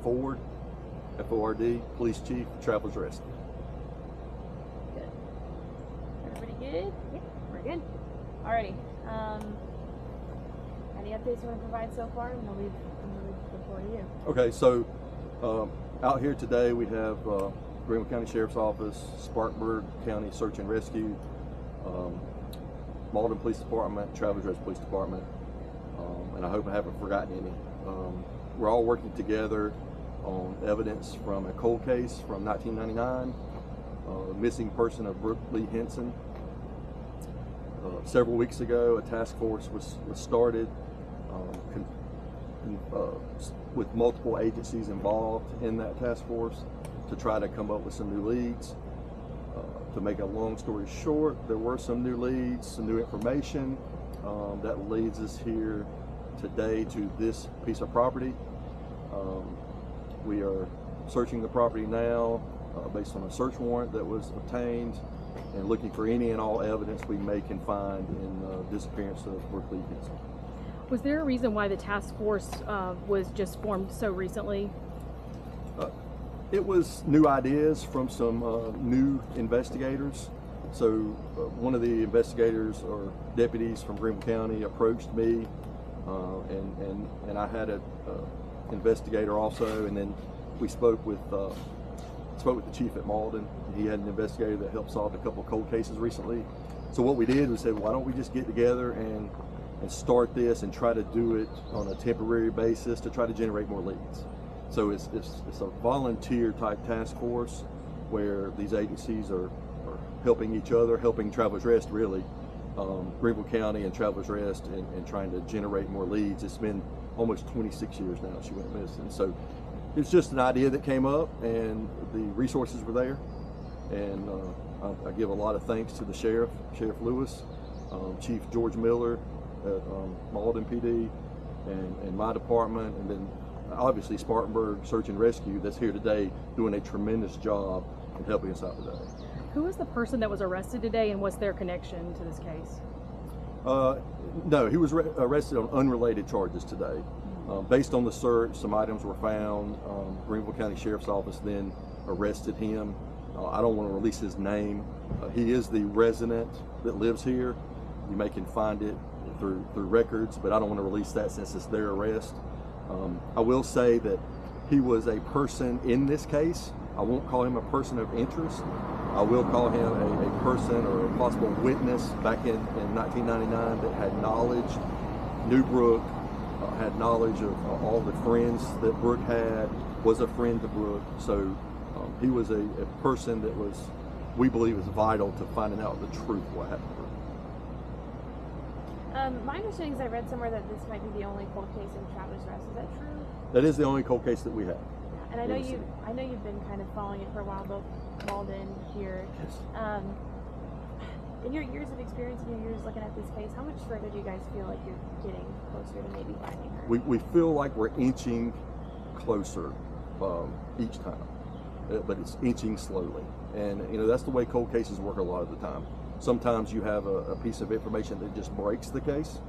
Ford, F-O-R-D, Police Chief, Travelers Rescue. Good. Everybody good? Yeah, we're good. Alrighty. Any updates you want to provide so far? I'm gonna leave the floor to you. Okay, so out here today we have Greenville County Sheriff's Office, Spartanburg County Search and Rescue, Malden Police Department, Travelers Rescue Police Department, and I hope I haven't forgotten any. We're all working together on evidence from a cold case from 1999, missing person of Brooke Leigh Henson. Several weeks ago, a task force was started with multiple agencies involved in that task force to try to come up with some new leads. To make a long story short, there were some new leads, some new information that leads us here today to this piece of property. We are searching the property now based on a search warrant that was obtained and looking for any and all evidence we may can find in the disappearance of Brooke Leigh Henson. Was there a reason why the task force was just formed so recently? It was new ideas from some new investigators. So one of the investigators or deputies from Greenville County approached me, and I had an investigator also, and then we spoke with the chief at Malden. He had an investigator that helped solve a couple of cold cases recently. So what we did was said, why don't we just get together and start this and try to do it on a temporary basis to try to generate more leads. So it's a volunteer type task force where these agencies are helping each other, helping Travelers Rest really, Greenville County and Travelers Rest, and trying to generate more leads. It's been almost 26 years now she went missing. So it's just an idea that came up and the resources were there. And I give a lot of thanks to the Sheriff Lewis, Chief George Miller at Malden PD, and my department, and then obviously Spartanburg Search and Rescue that's here today doing a tremendous job in helping us out today. Who was the person that was arrested today, and what's their connection to this case? No, he was arrested on unrelated charges today. Based on the search, some items were found. Greenville County Sheriff's Office then arrested him. I don't want to release his name. He is the resident that lives here. You may can find it through records, but I don't want to release that since it's their arrest. I will say that he was a person in this case. I won't call him a person of interest. I will call him a person or a possible witness back in 1999 that had knowledge, knew Brooke, had knowledge of all the friends that Brooke had, was a friend to Brooke. So he was a person that we believe is vital to finding out the truth of what happened to Brooke. My understanding is I read somewhere that this might be the only cold case in Travelers Rest. Is that true? That is the only cold case that we have. Yeah. And I know you've been kind of following it for a while, both Malden here. Yes. In your years of experience, in your years looking at this case, how much further do you guys feel like you're getting closer to maybe finding her? We feel like we're inching closer each time, but it's inching slowly. And that's the way cold cases work a lot of the time. Sometimes you have a piece of information that just breaks the case.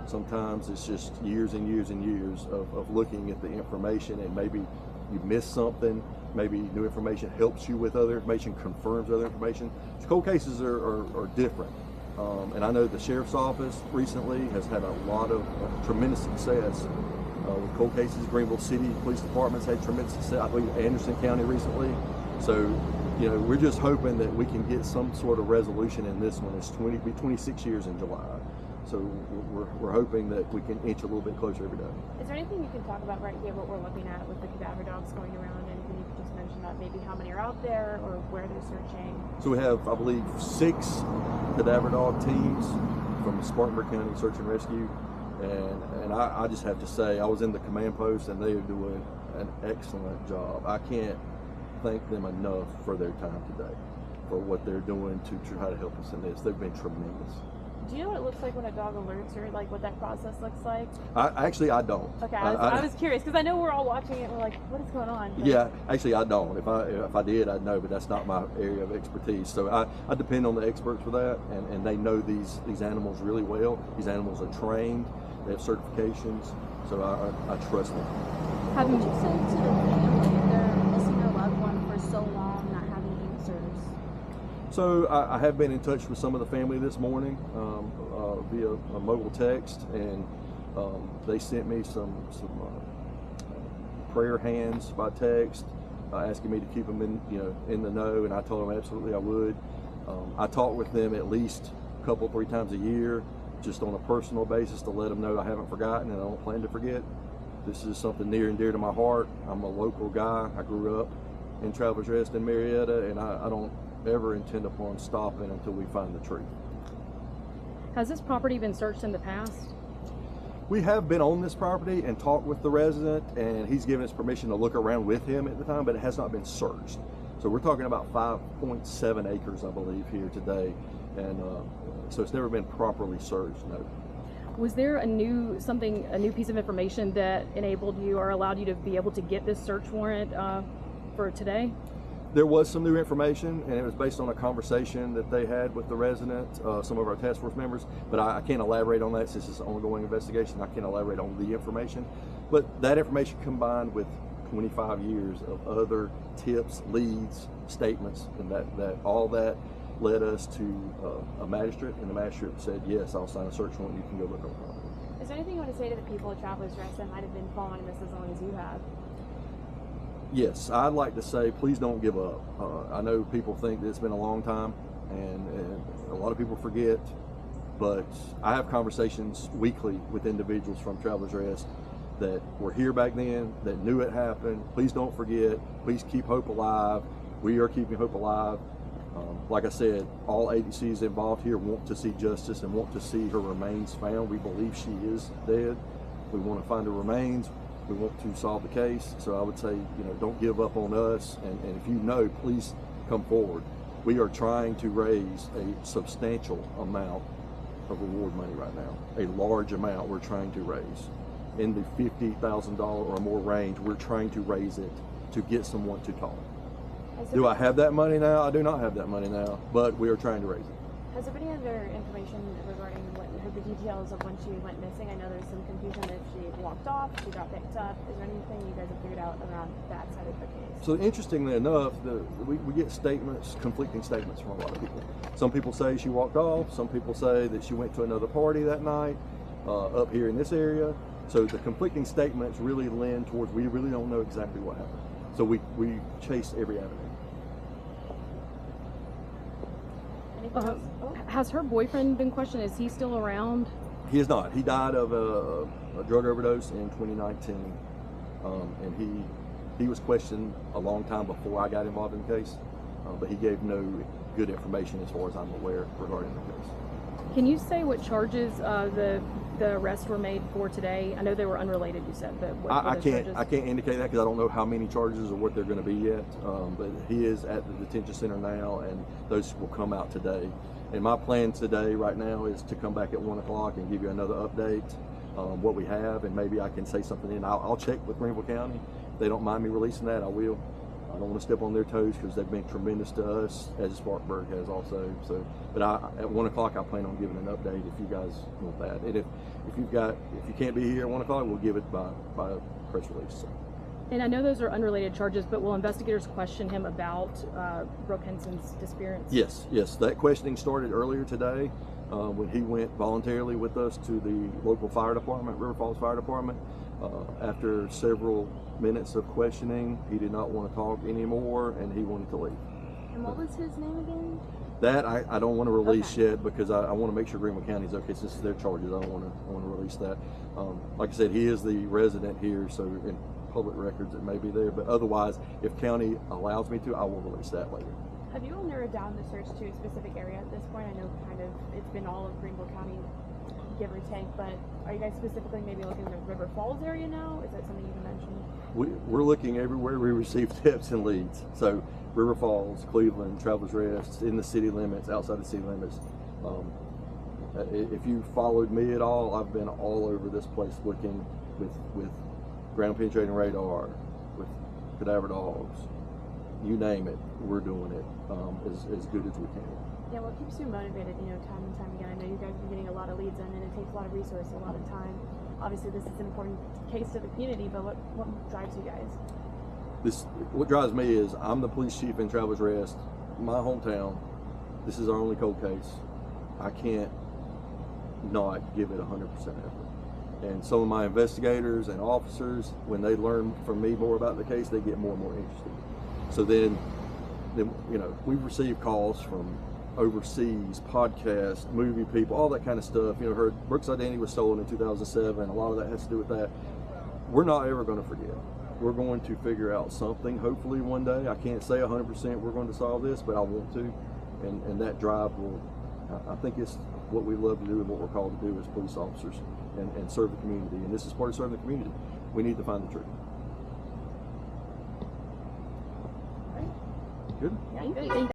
Sometimes it's just years and years and years of looking at the information, and maybe you miss something, maybe new information helps you with other information, confirms other information. Cold cases are different. And I know the Sheriff's Office recently has had a lot of tremendous success with cold cases. Greenville City Police Department's had tremendous success. I believe Anderson County recently. So, we're just hoping that we can get some sort of resolution in this one. It's 26 years in July. So we're hoping that we can inch a little bit closer every day. Is there anything you can talk about right here, what we're looking at with the cadaver dogs going around? Anything you could just mention about maybe how many are out there or where they're searching? So we have, I believe, 6 cadaver dog teams from Spartanburg County Search and Rescue. And I just have to say, I was in the command post and they are doing an excellent job. I can't thank them enough for their time today, for what they're doing to try to help us in this. They've been tremendous. Do you know what it looks like when a dog alerts her, like what that process looks like? Actually, I don't. Okay, I was curious because I know we're all watching it and we're like, what is going on? But yeah, actually I don't. If I did, I'd know, but that's not my area of expertise. So I depend on the experts for that, and they know these animals really well. These animals are trained, they have certifications, so I trust them. What would you say to the So I have been in touch with some of the family this morning via a mobile text, and they sent me some prayer hands by text, asking me to keep them in the know, and I told them absolutely I would. I talk with them at least a couple, 3 times a year, just on a personal basis, to let them know I haven't forgotten and I don't plan to forget. This is something near and dear to my heart. I'm a local guy. I grew up in Travelers Rest in Marietta, and I don't ever intend upon stopping until we find the truth. Has this property been searched in the past? We have been on this property and talked with the resident, and he's given us permission to look around with him at the time, but it has not been searched. So we're talking about 5.7 acres, I believe, here today, and so it's never been properly searched, no. Was there a new piece of information that enabled you or allowed you to be able to get this search warrant for today? There was some new information, and it was based on a conversation that they had with the resident, some of our task force members, but I can't elaborate on that since it's an ongoing investigation. I can't elaborate on the information, but that information combined with 25 years of other tips, leads, statements, and that all that led us to a magistrate, and the magistrate said, yes, I'll sign a search warrant, you can go look on the property. Is there anything you want to say to the people at Travelers Rest that might have been following this as long as you have? Yes, I'd like to say, please don't give up. I know people think that it's been a long time, and a lot of people forget, but I have conversations weekly with individuals from Travelers Rest that were here back then, that knew it happened. Please don't forget. Please keep hope alive. We are keeping hope alive. Like I said, all agencies involved here want to see justice and want to see her remains found. We believe she is dead. We want to find her remains. We want to solve the case. So I would say, don't give up on us. And if you know, please come forward. We are trying to raise a substantial amount of reward money right now. A large amount we're trying to raise. In the $50,000 or more range, we're trying to raise it to get someone to talk. Do I have that money now? I do not have that money now, but we are trying to raise it. Has there been any other information regarding the details of when she went missing? I know there's some confusion that she walked off, she got picked up. Is there anything you guys have figured out around that side of the case? So interestingly enough, we get statements, conflicting statements from a lot of people. Some people say she walked off. Some people say that she went to another party that night up here in this area. So the conflicting statements really lend towards we really don't know exactly what happened. So we chase every avenue. Has her boyfriend been questioned? Is he still around? He is not. He died of a drug overdose in 2019, and he was questioned a long time before I got involved in the case, but he gave no good information as far as I'm aware regarding the case. Can you say what charges the arrests were made for today? I know they were unrelated, you said, but what I can't indicate that because I don't know how many charges or what they're going to be yet. But he is at the detention center now, and those will come out today. And my plan today, right now, is to come back at 1 o'clock and give you another update what we have, and maybe I can say something in. I'll check with Greenville County. If they don't mind me releasing that, I will. I don't want to step on their toes because they've been tremendous to us, as Spartanburg has also. So, but at 1 o'clock, I plan on giving an update if you guys want that. And if you can't be here at 1 o'clock, we'll give it by press release. So. And I know those are unrelated charges, but will investigators question him about Brooke Henson's disappearance? Yes. That questioning started earlier today when he went voluntarily with us to the local fire department, River Falls Fire Department. After several minutes of questioning, he did not want to talk anymore, and he wanted to leave. And what was his name again? That I don't want to release yet because I want to make sure Greenville County is okay. Since this is their charges, I don't want to release that. Like I said, he is the resident here, so in public records it may be there. But otherwise, if county allows me to, I will release that later. Have you all narrowed down the search to a specific area at this point? I know it's been all of Greenville County, give or take, but are you guys specifically maybe looking at the River Falls area now? Is that something you mentioned? We're looking everywhere we receive tips and leads. So River Falls, Cleveland, Travelers Rest, in the city limits, outside the city limits. If you followed me at all, I've been all over this place looking with ground penetrating radar, with cadaver dogs, you name it, we're doing it as good as we can. Yeah, what keeps you motivated, time and time again? I know you guys have been getting a lot of leads in, and it takes a lot of resources, a lot of time. Obviously, this is an important case to the community, but what drives you guys? What drives me is I'm the police chief in Travelers Rest, my hometown. This is our only cold case. I can't not give it 100% effort. And some of my investigators and officers, when they learn from me more about the case, they get more and more interested. So then you know, we've received calls from overseas, podcast, movie people, all that kind of stuff. You know, heard Brooke's identity was stolen in 2007. A lot of that has to do with that. We're not ever going to forget. We're going to figure out something, hopefully one day. I can't say 100% we're going to solve this, but I want to. And that drive will, I think it's what we love to do and what we're called to do as police officers and serve the community. And this is part of serving the community. We need to find the truth. Good? Yeah, good.